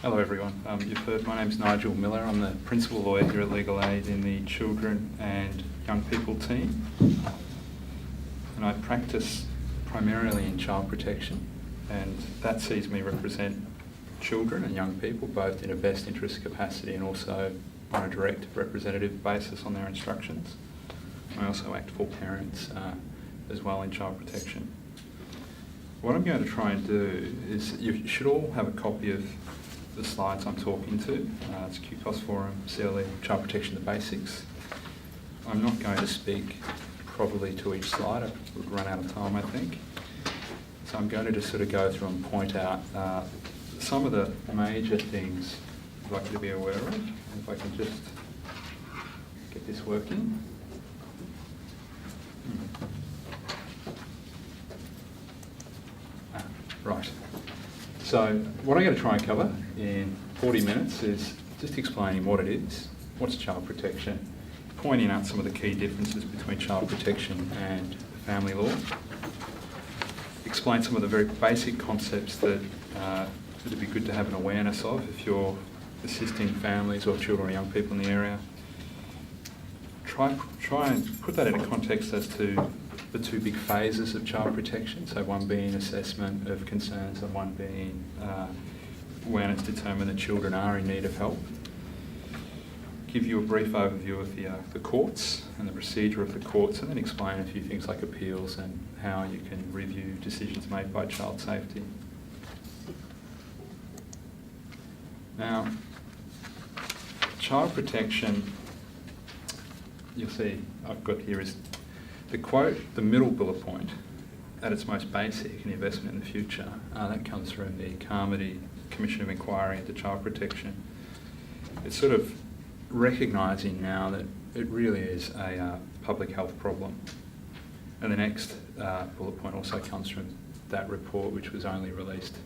Hello everyone. You've heard my name's Nigel Miller. I'm the Principal Lawyer here at Legal Aid in the Children and Young People team. And I practice primarily in child protection, and that sees me represent children and young people both in a best interest capacity and also on a direct representative basis on their instructions. I also act for parents as well in child protection. What I'm going to try and do is, you should all have a copy of the slides I'm talking to. It's QCOS Forum, CLE, Child Protection, the Basics. I'm not going to speak probably to each slide. I would run out of time, I think. So I'm going to just sort of go through and point out some of the major things I'd like you to be aware of. If I can just get this working. Right. So what I'm going to try and cover in 40 minutes is just explaining what it is, what's child protection, pointing out some of the key differences between child protection and family law, explain some of the very basic concepts that would be good to have an awareness of if you're assisting families or children or young people in the area. Try and put that in a context as to the two big phases of child protection, so one being assessment of concerns and one being when it's determined that children are in need of help. Give you a brief overview of the courts and the procedure of the courts, and then explain a few things like appeals and how you can review decisions made by child safety. Now, child protection, you'll see I've got here is the quote, the middle bullet point, at its most basic, an investment in the future. That comes from the Carmody Commission of Inquiry into Child Protection. It's sort of recognising now that it really is a public health problem. And the next bullet point also comes from that report, which was only released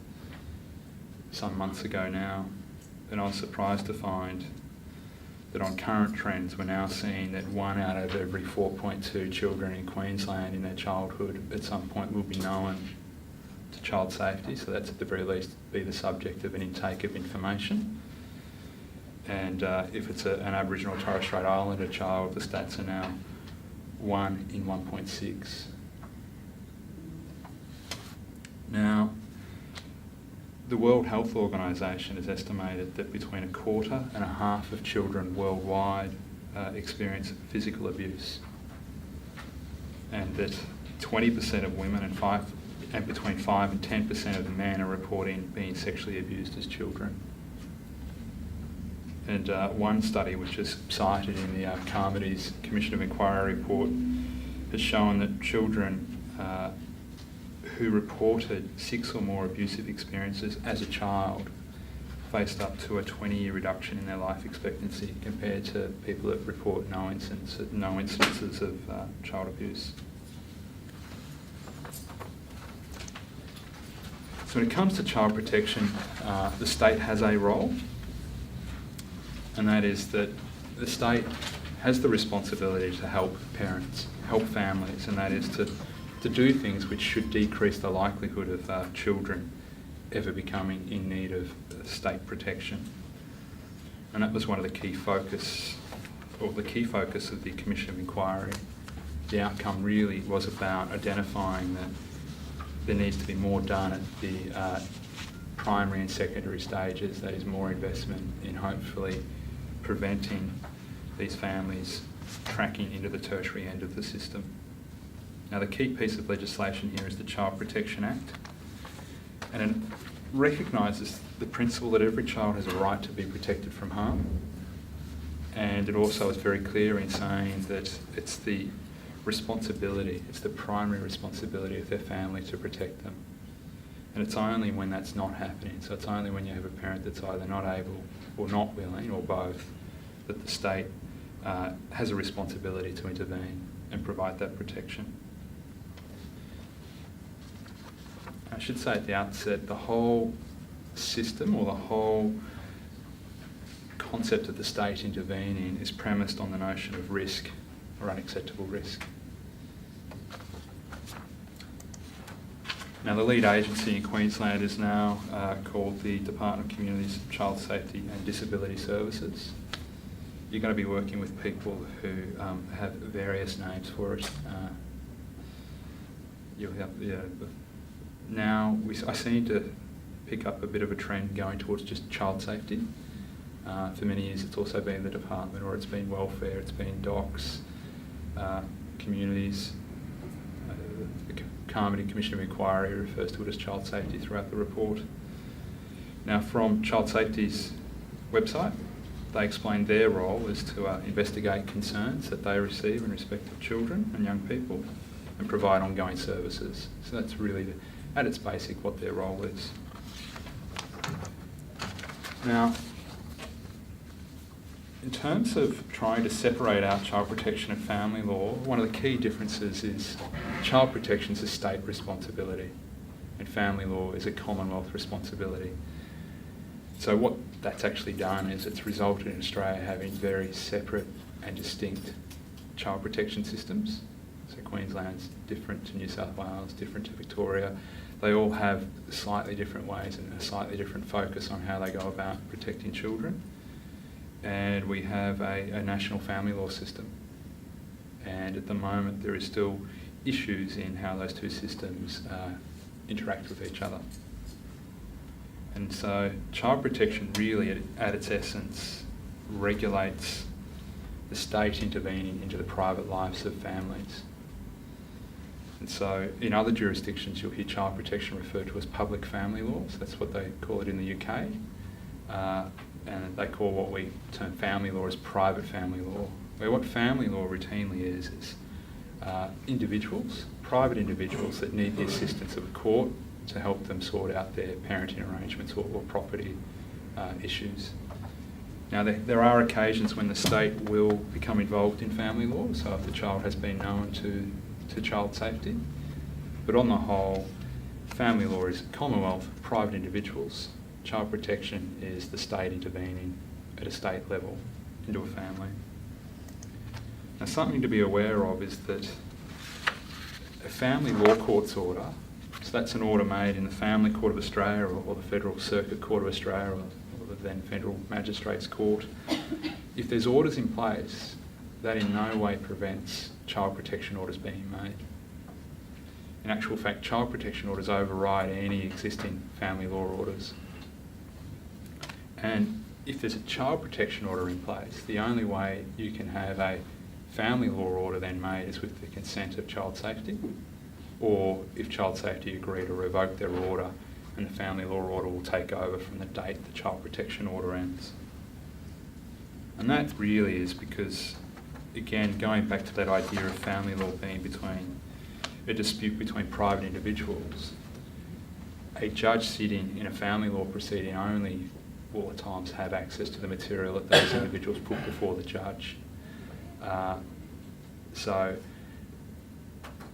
some months ago now. And I was surprised to find that on current trends we're now seeing that 1 out of every 4.2 children in Queensland in their childhood at some point will be known to child safety, so that's at the very least be the subject of an intake of information. And if it's an Aboriginal or Torres Strait Islander child, the stats are now 1 in 1.6. Now, the World Health Organization has estimated that between 1/4 and 1/2 of children worldwide experience physical abuse, and that 20% of women and between 5 and 10% of the men are reporting being sexually abused as children. And one study which is cited in the Carmody's Commission of Inquiry report has shown that children who reported 6 or more abusive experiences as a child faced up to a 20-year reduction in their life expectancy compared to people that report no instances of child abuse. So when it comes to child protection, the state has a role, and that is that the state has the responsibility to help parents, help families, and that is to do things which should decrease the likelihood of children ever becoming in need of state protection. And that was one of the key focus of the Commission of Inquiry. The outcome really was about identifying that there needs to be more done at the primary and secondary stages, that is more investment in hopefully preventing these families tracking into the tertiary end of the system. Now, the key piece of legislation here is the Child Protection Act, and it recognises the principle that every child has a right to be protected from harm, and it also is very clear in saying that it's the primary responsibility of their family to protect them. And it's only when that's not happening, so it's only when you have a parent that's either not able or not willing, or both, that the state has a responsibility to intervene and provide that protection. I should say at the outset, the whole system or the whole concept of the state intervening is premised on the notion of risk or unacceptable risk. Now, the lead agency in Queensland is now called the Department of Communities, Child Safety and Disability Services. You're going to be working with people who have various names for it. You'll have, now I seem to pick up a bit of a trend going towards just child safety. For many years it's also been the department, or it's been welfare, it's been docs, communities. The Carmody Commission of Inquiry refers to it as child safety throughout the report. Now, from Child Safety's website, they explain their role is to investigate concerns that they receive in respect of children and young people and provide ongoing services. So that's really, at its basic, what their role is. Now, in terms of trying to separate out child protection and family law, one of the key differences is child protection is a state responsibility and family law is a Commonwealth responsibility. So what that's actually done is it's resulted in Australia having very separate and distinct child protection systems. So Queensland's different to New South Wales, different to Victoria. They all have slightly different ways and a slightly different focus on how they go about protecting children. And we have a national family law system. And at the moment there is still issues in how those two systems interact with each other. And so child protection really at its essence regulates the state intervening into the private lives of families. And so in other jurisdictions you'll hear child protection referred to as public family law, so that's what they call it in the UK. And they call what we term family law as private family law, where what family law routinely is individuals, private individuals that need the assistance of a court to help them sort out their parenting arrangements or property issues. Now there are occasions when the state will become involved in family law, so if the child has been known to child safety, but on the whole, family law is Commonwealth, private individuals. Child protection is the state intervening at a state level into a family. Now, something to be aware of is that a family law court's order, so that's an order made in the Family Court of Australia or the Federal Circuit Court of Australia or the then Federal Magistrates Court, if there's orders in place, that in no way prevents child protection orders being made. In actual fact, child protection orders override any existing family law orders. And if there's a child protection order in place, the only way you can have a family law order then made is with the consent of child safety, or if child safety agree to revoke their order and the family law order will take over from the date the child protection order ends. And that really is because, again, going back to that idea of family law being between a dispute between private individuals, a judge sitting in a family law proceeding only will at times have access to the material that those individuals put before the judge. So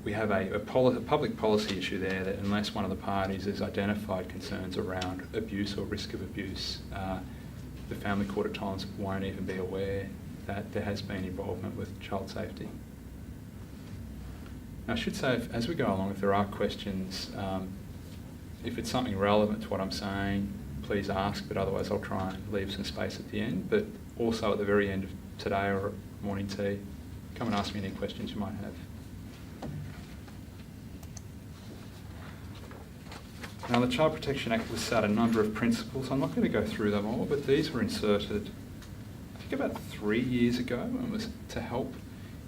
we have a public policy issue there that unless one of the parties has identified concerns around abuse or risk of abuse, the family court at times won't even be aware that there has been involvement with child safety. Now, I should say, as we go along, if there are questions, if it's something relevant to what I'm saying, please ask, but otherwise I'll try and leave some space at the end. But also at the very end of today or morning tea, come and ask me any questions you might have. Now, the Child Protection Act lists out a number of principles. I'm not going to go through them all, but these were inserted, I think, about 3 years ago, and was to help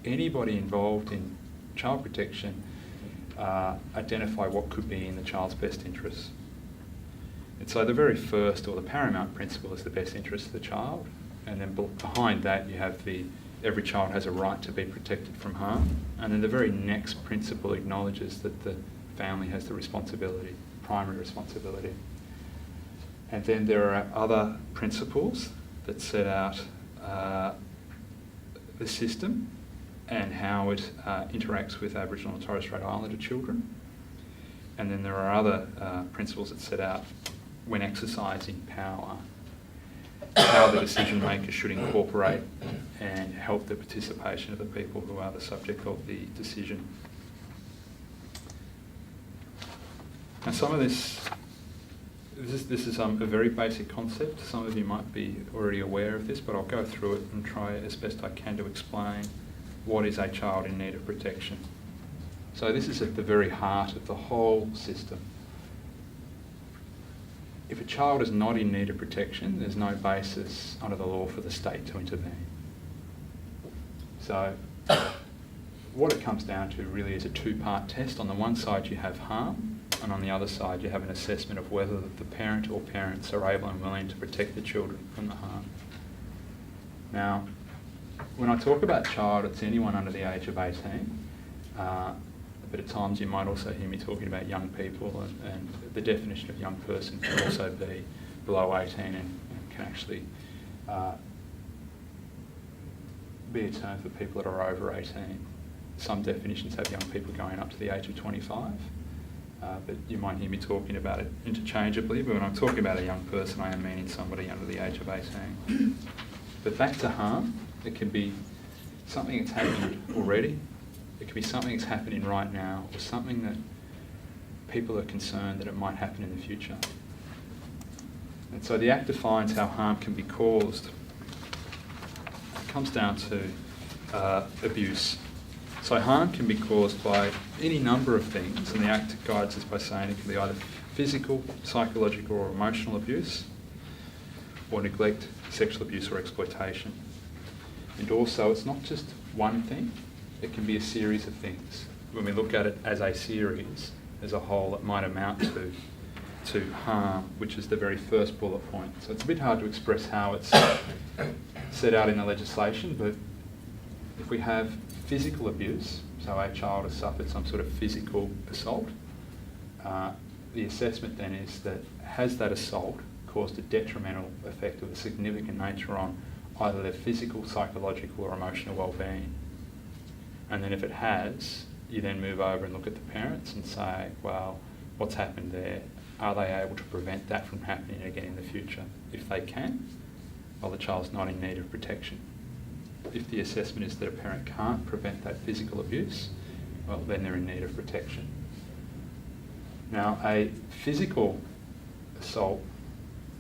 anybody involved in child protection identify what could be in the child's best interests. And so the very first, or the paramount principle, is the best interest of the child, and then behind that you have every child has a right to be protected from harm, and then the very next principle acknowledges that the family has the responsibility, primary responsibility. And then there are other principles that set out the system and how it interacts with Aboriginal and Torres Strait Islander children. And then there are other principles that set out, when exercising power, how the decision maker should incorporate and help the participation of the people who are the subject of the decision. Now some of this is a very basic concept. Some of you might be already aware of this, but I'll go through it and try as best I can to explain what is a child in need of protection. So this is at the very heart of the whole system. If a child is not in need of protection, there's no basis under the law for the state to intervene. So what it comes down to really is a two-part test. On the one side you have harm, and on the other side you have an assessment of whether the parent or parents are able and willing to protect the children from the harm. Now, when I talk about child, it's anyone under the age of 18, but at times you might also hear me talking about young people, and the definition of young person can also be below 18 and can actually be a term for people that are over 18. Some definitions have young people going up to the age of 25, but you might hear me talking about it interchangeably, but when I'm talking about a young person, I am meaning somebody under the age of 18. But back to harm, it can be something that's happened already, it can be something that's happening right now, or something that people are concerned that it might happen in the future. And so the Act defines how harm can be caused. It comes down to abuse. So harm can be caused by any number of things, and the Act guides us by saying it can be either physical, psychological or emotional abuse, or neglect, sexual abuse or exploitation. And also it's not just one thing, it can be a series of things. When we look at it as a series, as a whole, it might amount to harm, which is the very first bullet point. So it's a bit hard to express how it's set out in the legislation, but if we have physical abuse, so a child has suffered some sort of physical assault, the assessment then is that has that assault caused a detrimental effect of a significant nature on either their physical, psychological or emotional well-being. And then if it has, you then move over and look at the parents and say, well, what's happened there? Are they able to prevent that from happening again in the future? If they can, well, the child's not in need of protection. If the assessment is that a parent can't prevent that physical abuse, well, then they're in need of protection. Now, a physical assault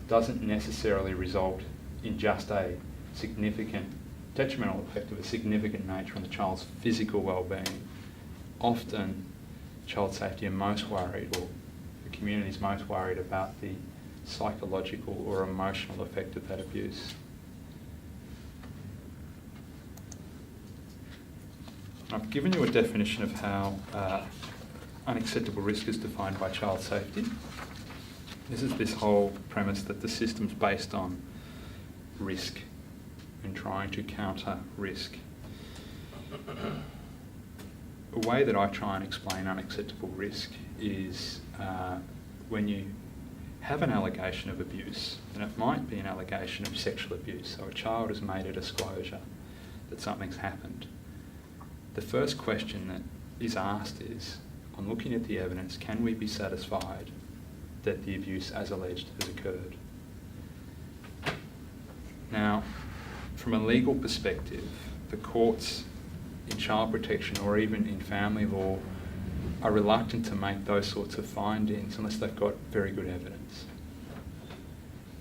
doesn't necessarily result in just a significant detrimental effect of a significant nature on the child's physical well-being. Often, child safety are most worried, or the community is most worried about the psychological or emotional effect of that abuse. I've given you a definition of how unacceptable risk is defined by child safety. This is this whole premise that the system's based on risk and trying to counter risk. A way that I try and explain unacceptable risk is when you have an allegation of abuse, and it might be an allegation of sexual abuse, so a child has made a disclosure that something's happened. The first question that is asked is, on looking at the evidence, can we be satisfied that the abuse as alleged has occurred? Now, from a legal perspective, the courts in child protection or even in family law are reluctant to make those sorts of findings unless they've got very good evidence.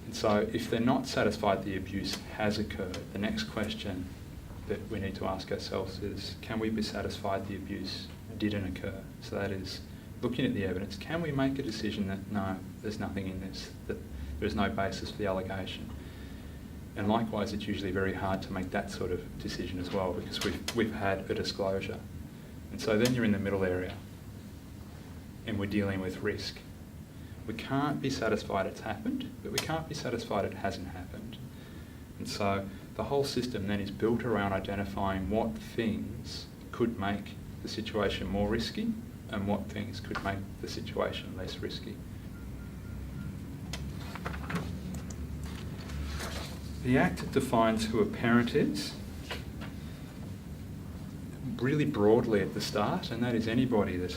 And so if they're not satisfied the abuse has occurred, the next question that we need to ask ourselves is, can we be satisfied the abuse didn't occur? So that is, looking at the evidence, can we make a decision that no, there's nothing in this, that there's no basis for the allegation? And likewise, it's usually very hard to make that sort of decision as well, because we've had a disclosure. And so then you're in the middle area and we're dealing with risk. We can't be satisfied it's happened, but we can't be satisfied it hasn't happened. And so the whole system then is built around identifying what things could make the situation more risky and what things could make the situation less risky. The Act defines who a parent is really broadly at the start, and that is anybody that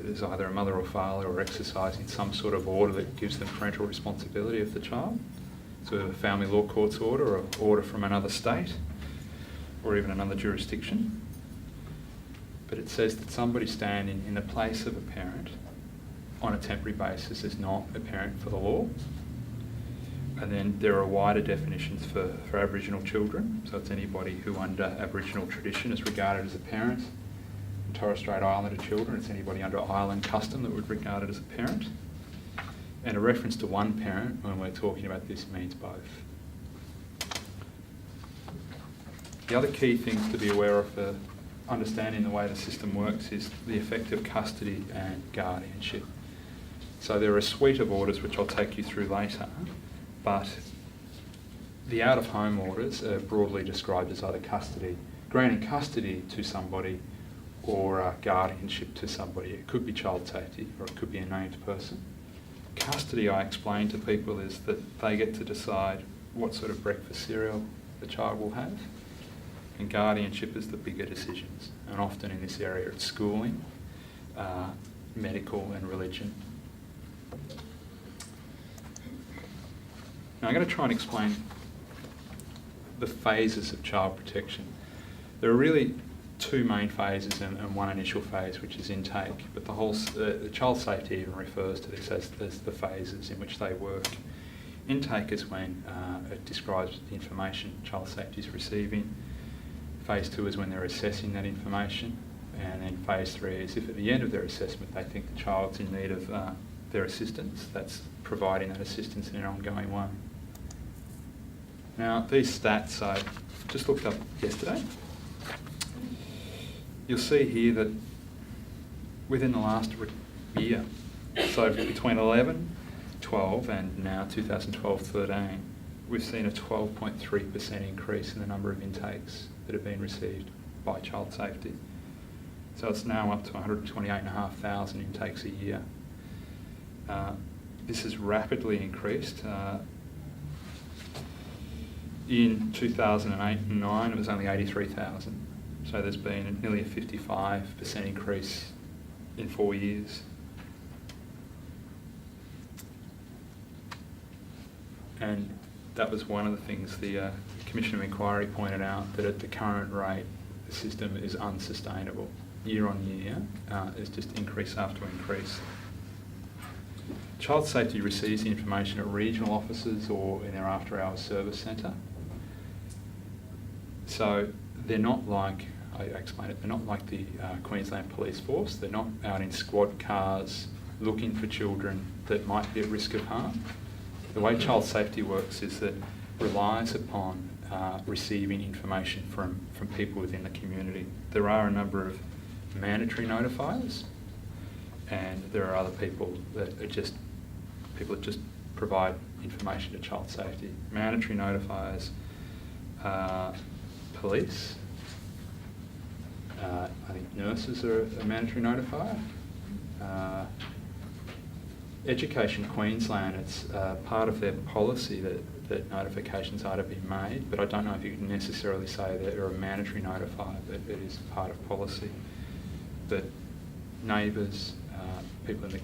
is either a mother or father or exercising some sort of order that gives them parental responsibility of the child. So a family law court's order or order from another state or even another jurisdiction. But it says that somebody standing in the place of a parent on a temporary basis is not a parent for the law. And then there are wider definitions for Aboriginal children. So it's anybody who under Aboriginal tradition is regarded as a parent. In Torres Strait Islander children, it's anybody under island custom that would be regarded as a parent. And a reference to one parent when we're talking about this means both. The other key things to be aware of for understanding the way the system works is the effect of custody and guardianship. So there are a suite of orders which I'll take you through later, but the out-of-home orders are broadly described as either custody, granting custody to somebody, or guardianship to somebody. It could be child safety or it could be a named person. Custody, I explain to people, is that they get to decide what sort of breakfast cereal the child will have. And guardianship is the bigger decisions. And often in this area it's schooling, medical and religion. Now I'm going to try and explain the phases of child protection. There are really two main phases and one initial phase, which is intake, but the child safety even refers to this as the phases in which they work. Intake is when it describes the information child safety is receiving. Phase 2 is when they're assessing that information, and then phase 3 is if at the end of their assessment they think the child's in need of their assistance, that's providing that assistance in an ongoing way. Now these stats I just looked up yesterday. You'll see here that within the last year, so between 11, 12 and now 2012-13, we've seen a 12.3% increase in the number of intakes that have been received by child safety. So it's now up to 128,500 intakes a year. This has rapidly increased. In 2008 and 9, it was only 83,000. So there's been nearly a 55% increase in 4 years. And that was one of the things the Commission of Inquiry pointed out, that at the current rate, the system is unsustainable. Year on year, it's just increase after increase. Child safety receives the information at regional offices or in their after-hours service centre. So they're not like, I explained it, they're not like the Queensland Police Force. They're not out in squad cars looking for children that might be at risk of harm. The way child safety works is that it relies upon receiving information from people within the community. There are a number of mandatory notifiers, and there are other people that are just provide information to child safety. Mandatory notifiers, police, I think nurses are a mandatory notifier. Education Queensland, it's part of their policy that notifications are to be made, but I don't know if you can necessarily say that they're a mandatory notifier, but it is part of policy. But neighbours, people in the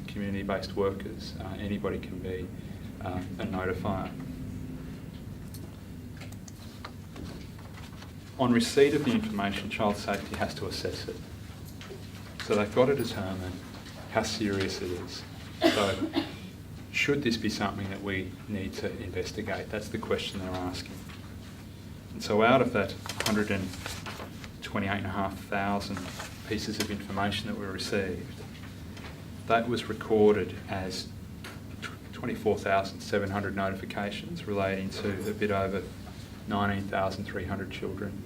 community-based workers, anybody can be a notifier. On receipt of the information, child safety has to assess it. So they've got to determine how serious it is. So should this be something that we need to investigate? That's the question they're asking. And so out of that 128,500 pieces of information that were received, that was recorded as 24,700 notifications relating to a bit over 19,300 children.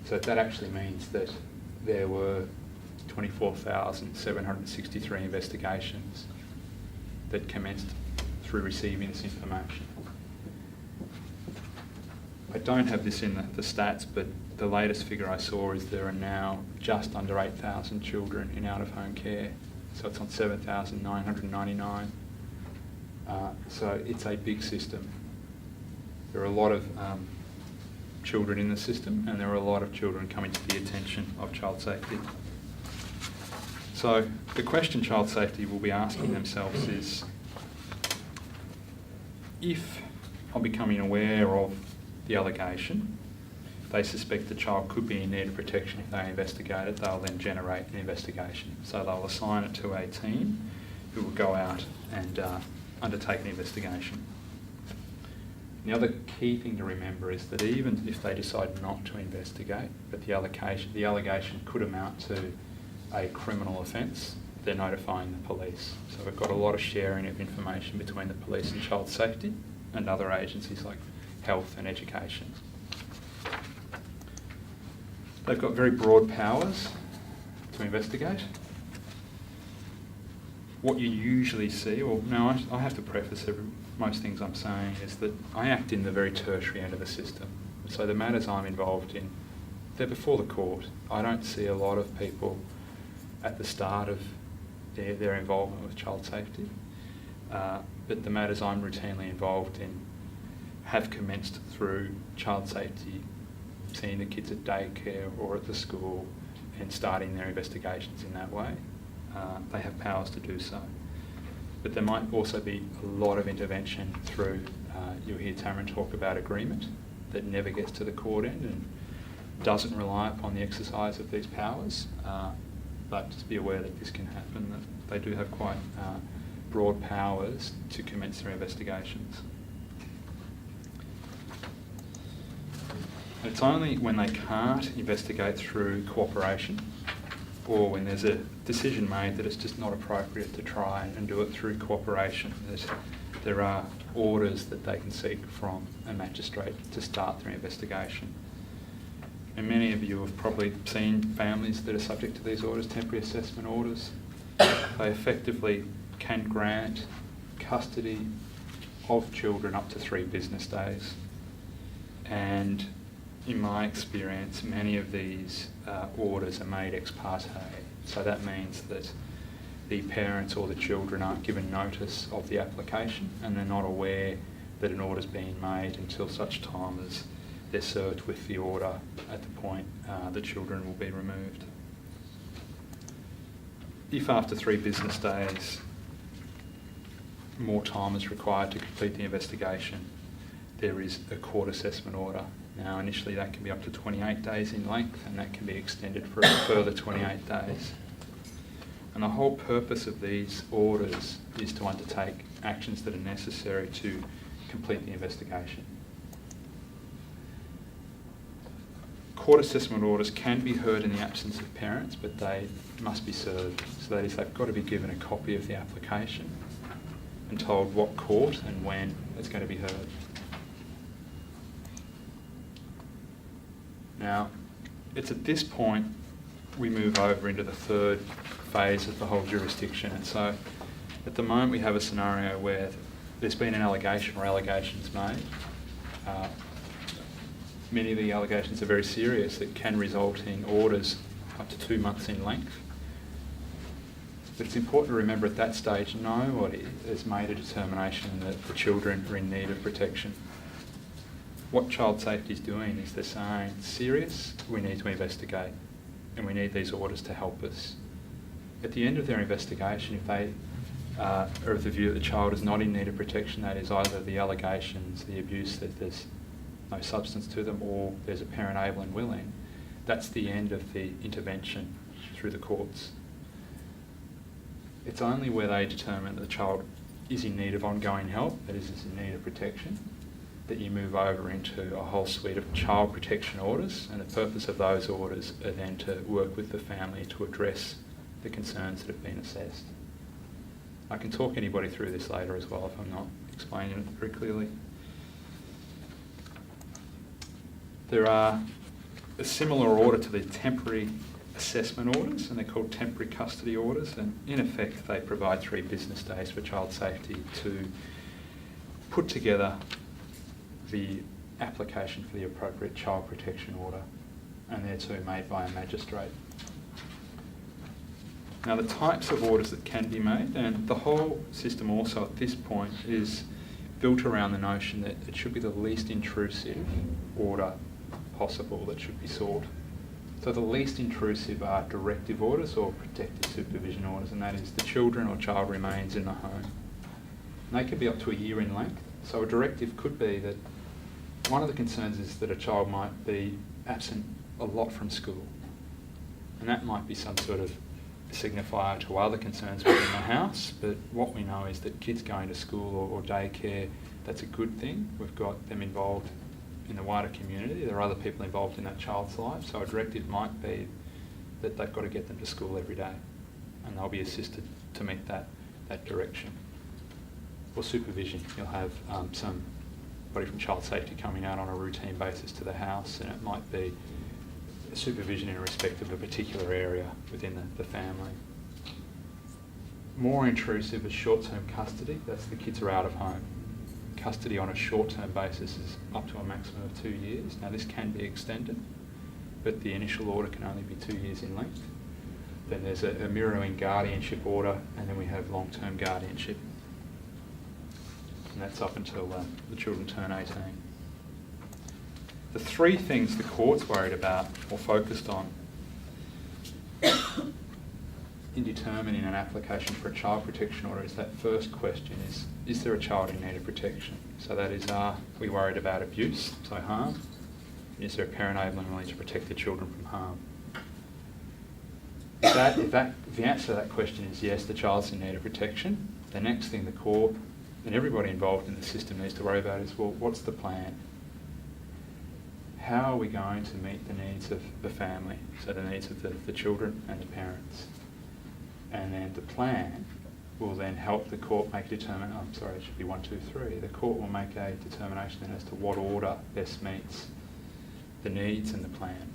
So that actually means that there were 24,763 investigations that commenced through receiving this information. I don't have this in the stats, but the latest figure I saw is there are now just under 8,000 children in out-of-home care. So it's on 7,999. So it's a big system. There are a lot of children in the system, and there are a lot of children coming to the attention of child safety. So the question child safety will be asking themselves is, if I'm becoming aware of the allegation, they suspect the child could be in need of protection if they investigate it, they'll then generate an investigation. So they'll assign it to a team who will go out and undertake an investigation. The other key thing to remember is that even if they decide not to investigate, but the allegation could amount to a criminal offence, they're notifying the police. So we've got a lot of sharing of information between the police and child safety and other agencies like health and education. They've got very broad powers to investigate. What you usually see, or now I have to preface most things I'm saying, is that I act in the very tertiary end of the system. So the matters I'm involved in, they're before the court. I don't see a lot of people at the start of their involvement with child safety, but the matters I'm routinely involved in have commenced through child safety, seeing the kids at daycare or at the school and starting their investigations in that way. They have powers to do so. But there might also be a lot of intervention through, you'll hear Tamron talk about agreement, that never gets to the court end and doesn't rely upon the exercise of these powers. But just be aware that this can happen, that they do have quite broad powers to commence their investigations. It's only when they can't investigate through cooperation or when there's a decision made that it's just not appropriate to try and do it through cooperation, that there are orders that they can seek from a magistrate to start their investigation. And many of you have probably seen families that are subject to these orders, temporary assessment orders. They effectively can grant custody of children up to 3 business days. And in my experience, many of these orders are made ex parte. So that means that the parents or the children aren't given notice of the application and they're not aware that an order's being made until such time as they're served with the order at the point the children will be removed. If after 3 business days more time is required to complete the investigation, there is a court assessment order. Now initially that can be up to 28 days in length and that can be extended for a further 28 days. And the whole purpose of these orders is to undertake actions that are necessary to complete the investigation. Court assessment orders can be heard in the absence of parents, but they must be served. So that is, they've got to be given a copy of the application and told what court and when it's going to be heard. Now, it's at this point we move over into the third phase of the whole jurisdiction. And so at the moment we have a scenario where there's been an allegation or allegations made. Many of the allegations are very serious. It can result in orders up to 2 months in length. But it's important to remember at that stage nobody has made a determination that the children are in need of protection. What child safety is doing is they're saying, it's serious, we need to investigate and we need these orders to help us. At the end of their investigation, if they are of the view that the child is not in need of protection, that is either the allegations, the abuse, that there's no substance to them, or there's a parent able and willing, that's the end of the intervention through the courts. It's only where they determine that the child is in need of ongoing help, that is in need of protection, that you move over into a whole suite of child protection orders, and the purpose of those orders are then to work with the family to address the concerns that have been assessed. I can talk anybody through this later as well if I'm not explaining it very clearly. There are a similar order to the temporary assessment orders, and they're called temporary custody orders, and in effect they provide 3 business days for child safety to put together the application for the appropriate child protection order, and they're too made by a magistrate. Now the types of orders that can be made, and the whole system also at this point is built around the notion that it should be the least intrusive order possible that should be sought. So the least intrusive are directive orders or protective supervision orders, and that is the children or child remains in the home. And they could be up to a year in length. So a directive could be that one of the concerns is that a child might be absent a lot from school. And that might be some sort of signifier to other concerns within the house, but what we know is that kids going to school or daycare, that's a good thing. We've got them involved in the wider community. There are other people involved in that child's life, so a directive might be that they've got to get them to school every day, and they'll be assisted to meet that direction. Or supervision. You'll have somebody from child safety coming out on a routine basis to the house, and it might be supervision in respect of a particular area within the family. More intrusive is short-term custody. That's the kids are out of home. Custody on a short-term basis is up to a maximum of 2 years. Now this can be extended, but the initial order can only be 2 years in length. Then there's a mirroring guardianship order, and then we have long-term guardianship. And that's up until the children turn 18. The three things the court's worried about or focused on in determining an application for a child protection order is that first question is there a child in need of protection? So that is, are we worried about abuse, so harm? And is there a parent able and willing to protect the children from harm? If the answer to that question is yes, the child's in need of protection, the next thing the court and everybody involved in the system needs to worry about is, well, what's the plan? How are we going to meet the needs of the family, so the needs of the children and the parents? And then the plan will then help the court make a determination, it should be 1, 2, 3. The court will make a determination then as to what order best meets the needs and the plan.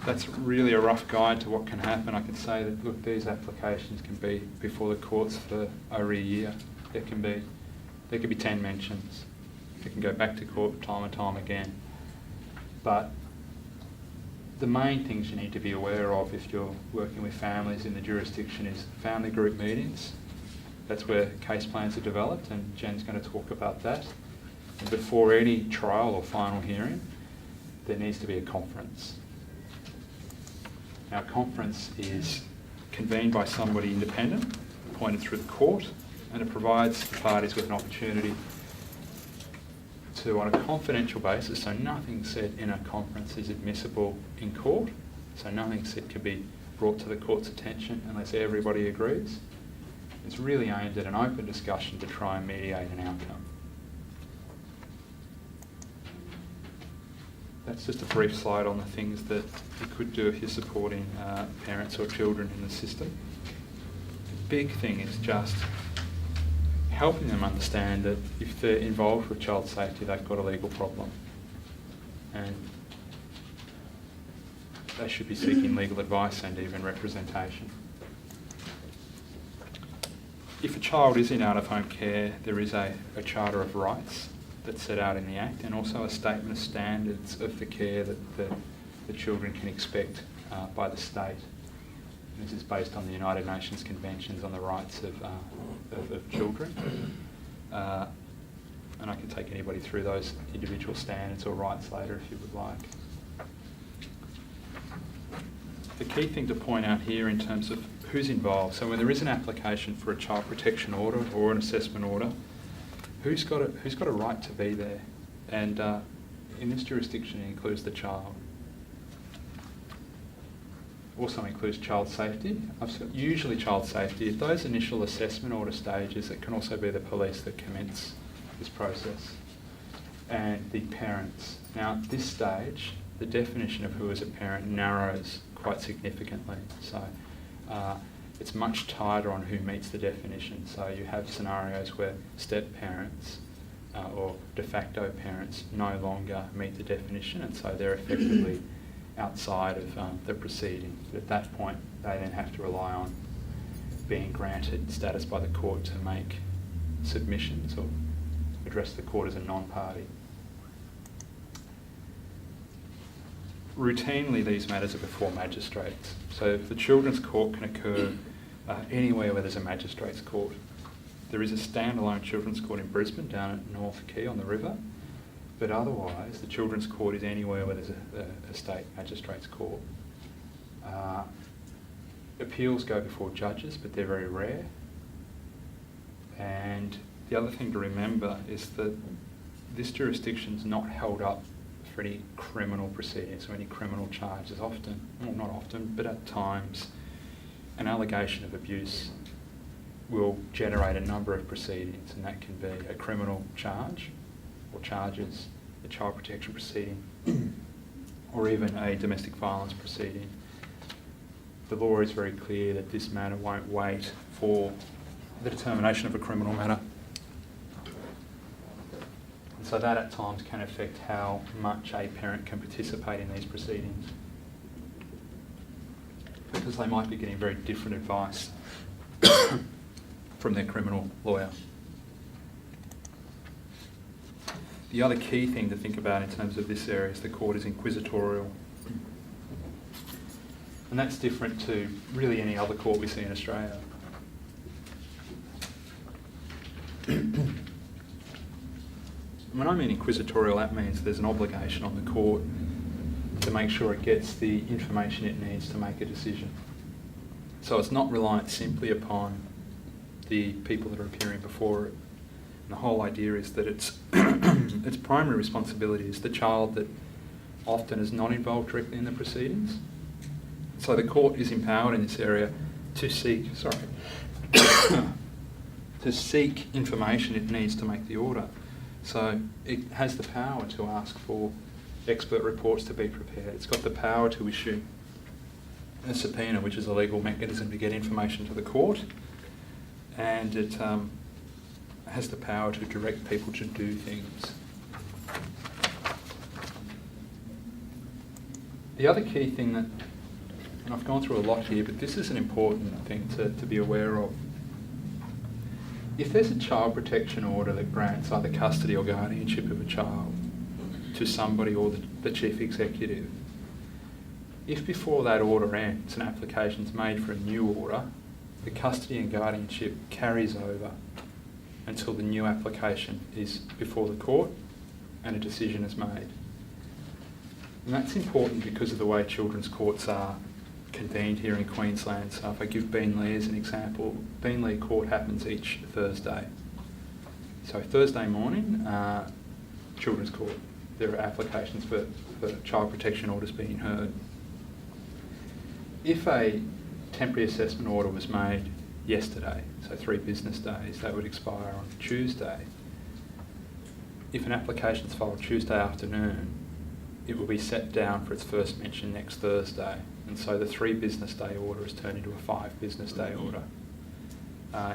That's really a rough guide to what can happen. I can say that, look, these applications can be before the courts for over a year. There could be 10 mentions. It can go back to court time and time again. But the main things you need to be aware of if you're working with families in the jurisdiction is family group meetings. That's where case plans are developed, and Jen's going to talk about that. And before any trial or final hearing, there needs to be a conference. Now, a conference is convened by somebody independent, appointed through the court, and it provides the parties with an opportunity to, on a confidential basis, so nothing said in a conference is admissible in court, so nothing said can be brought to the court's attention unless everybody agrees. It's really aimed at an open discussion to try and mediate an outcome. That's just a brief slide on the things that you could do if you're supporting parents or children in the system. The big thing is just helping them understand that if they're involved with child safety, they've got a legal problem. And they should be seeking legal advice and even representation. If a child is in out-of-home care, there is a Charter of Rights that's set out in the Act, and also a statement of standards of the care that the children can expect by the state. And this is based on the United Nations Conventions on the Rights of Children. And I can take anybody through those individual standards or rights later if you would like. The key thing to point out here in terms of who's involved, so when there is an application for a child protection order or an assessment order, who's got a right to be there? And in this jurisdiction it includes the child. Also includes child safety. Usually child safety, at those initial assessment order stages, it can also be the police that commence this process, and the parents. Now at this stage, the definition of who is a parent narrows quite significantly. So it's much tighter on who meets the definition. So you have scenarios where step parents or de facto parents no longer meet the definition, and so they're effectively outside of the proceeding. But at that point, they then have to rely on being granted status by the court to make submissions or address the court as a non-party. Routinely, these matters are before magistrates. So the children's court can occur anywhere where there's a magistrates court. There is a standalone children's court in Brisbane down at North Quay on the river, but otherwise the children's court is anywhere where there's a state magistrates court. Appeals go before judges, but they're very rare. And the other thing to remember is that this jurisdiction's not held up for any criminal proceedings or any criminal charges. Often, well, not often, but at times, an allegation of abuse will generate a number of proceedings, and that can be a criminal charge or charges, a child protection proceeding, or even a domestic violence proceeding. The law is very clear that this matter won't wait for the determination of a criminal matter. And so that at times can affect how much a parent can participate in these proceedings, because they might be getting very different advice from their criminal lawyer. The other key thing to think about in terms of this area is the court is inquisitorial. And that's different to really any other court we see in Australia. When I mean inquisitorial, that means there's an obligation on the court to make sure it gets the information it needs to make a decision. So it's not reliant simply upon the people that are appearing before it. And the whole idea is that its its primary responsibility is the child that often is not involved directly in the proceedings. So the court is empowered in this area to seek, to seek information it needs to make the order. So it has the power to ask for expert reports to be prepared. It's got the power to issue a subpoena, which is a legal mechanism to get information to the court, and it has the power to direct people to do things. The other key thing that, and I've gone through a lot here, but this is an important thing to be aware of. If there's a child protection order that grants either custody or guardianship of a child to somebody or the chief executive, if before that order ends an application's made for a new order, the custody and guardianship carries over until the new application is before the court and a decision is made. And that's important because of the way children's courts are convened here in Queensland. So if I give Beenleigh as an example, Beenleigh Court happens each Thursday. So Thursday morning, Children's Court, there are applications for child protection orders being heard. If a temporary assessment order was made yesterday, so 3 business days, that would expire on Tuesday. If an application is filed Tuesday afternoon, it will be set down for its first mention next Thursday. And so the 3 business day order is turned into a 5 business day order.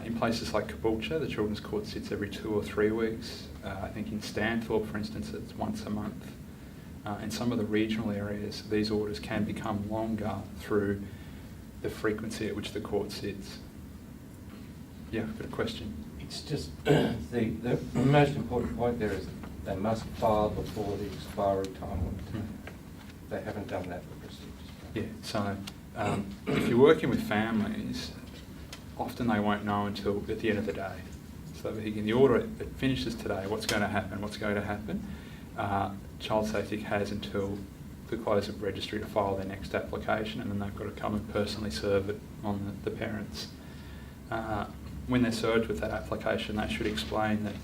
In places like Caboolture, the Children's Court sits every 2 or 3 weeks. I think in Stanthorpe, for instance, it's once a month. In some of the regional areas, these orders can become longer through the frequency at which the court sits. Yeah, I've got a question. It's just the most important point there is they must file before the expiry time. They haven't done that for procedures. Yeah, so if you're working with families, often they won't know until at the end of the day. So in the order, it finishes today, what's going to happen? Child Safety has until the close of registry to file their next application, and then they've got to come and personally serve it on the parents. When they're served with that application, they should explain that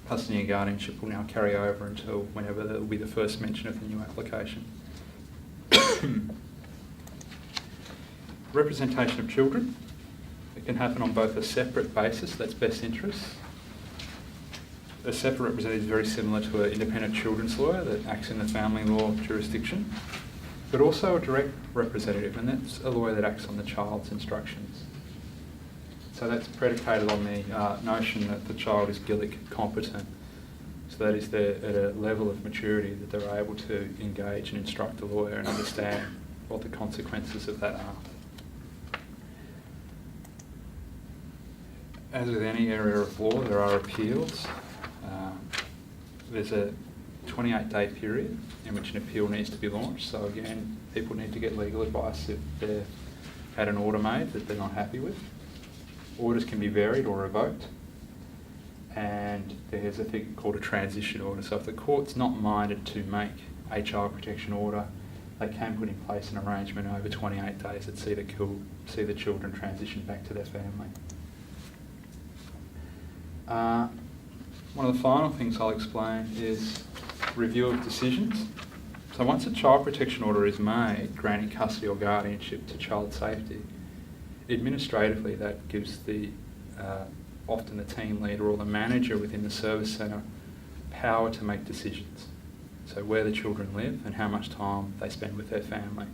custody and guardianship will now carry over until whenever there will be the first mention of the new application. Representation of children. It can happen on both a separate basis, that's best interests. A separate representative is very similar to an independent children's lawyer that acts in the family law jurisdiction, but also a direct representative, and that's a lawyer that acts on the child's instructions. So that's predicated on the notion that the child is Gillick competent. So that is they're at a level of maturity that they're able to engage and instruct a lawyer and understand what the consequences of that are. As with any area of law, there are appeals. There's a 28-day period in which an appeal needs to be launched. So again, people need to get legal advice if they've had an order made that they're not happy with. Orders can be varied or revoked. And there's a thing called a transition order. So if the court's not minded to make a child protection order, they can put in place an arrangement over 28 days that see the children transition back to their family. one of the final things I'll explain is review of decisions. So once a child protection order is made granting custody or guardianship to child safety, administratively that gives the often the team leader or the manager within the service centre power to make decisions. So where the children live and how much time they spend with their family.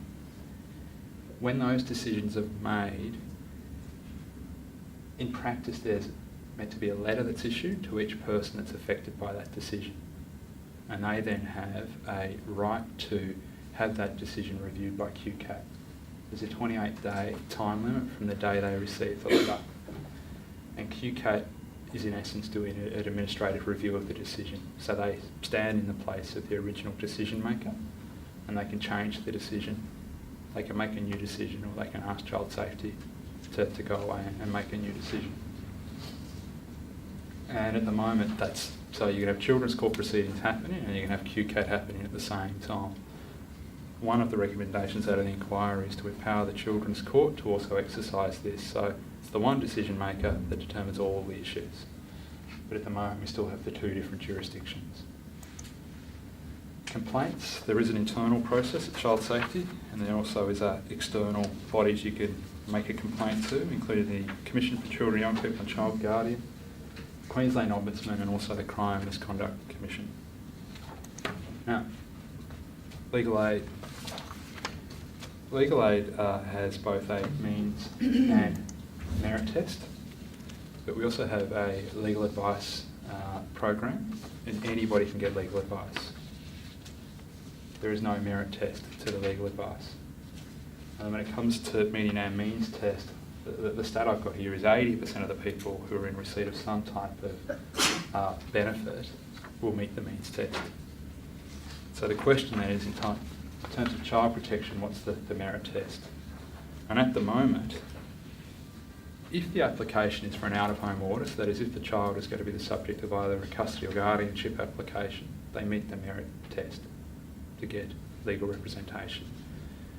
When those decisions are made, in practice there's meant to be a letter that's issued to each person that's affected by that decision. And they then have a right to have that decision reviewed by QCAT. There's a 28-day time limit from the day they receive the letter. And QCAT is in essence doing an administrative review of the decision. So they stand in the place of the original decision maker and they can change the decision. They can make a new decision or they can ask child safety to go away and make a new decision. And at the moment so you can have children's court proceedings happening and you can have QCAT happening at the same time. One of the recommendations out of the inquiry is to empower the children's court to also exercise this. So it's the one decision maker that determines all the issues. But at the moment we still have the two different jurisdictions. Complaints, there is an internal process at child safety and there also is external bodies you can make a complaint to, including the Commission for Children, Young People and Child Guardian, Queensland Ombudsman and also the Crime and Misconduct Commission. Now, legal aid. Legal aid has both a means and merit test, but we also have a legal advice program and anybody can get legal advice. There is no merit test to the legal advice. When it comes to meeting our means test, the stat I've got here is 80% of the people who are in receipt of some type of benefit will meet the means test. So the question then is, in terms of child protection, what's the merit test? And at the moment, if the application is for an out-of-home order, so that is if the child is going to be the subject of either a custody or guardianship application, they meet the merit test to get legal representation.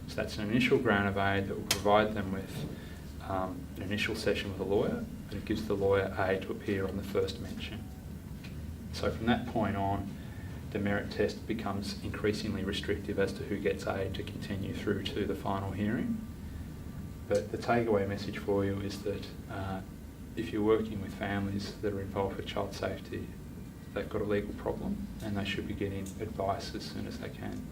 So that's an initial grant of aid that will provide them with an initial session with a lawyer, and it gives the lawyer aid to appear on the first mention. So from that point on, the merit test becomes increasingly restrictive as to who gets aid to continue through to the final hearing. But the takeaway message for you is that if you're working with families that are involved with child safety, they've got a legal problem and they should be getting advice as soon as they can.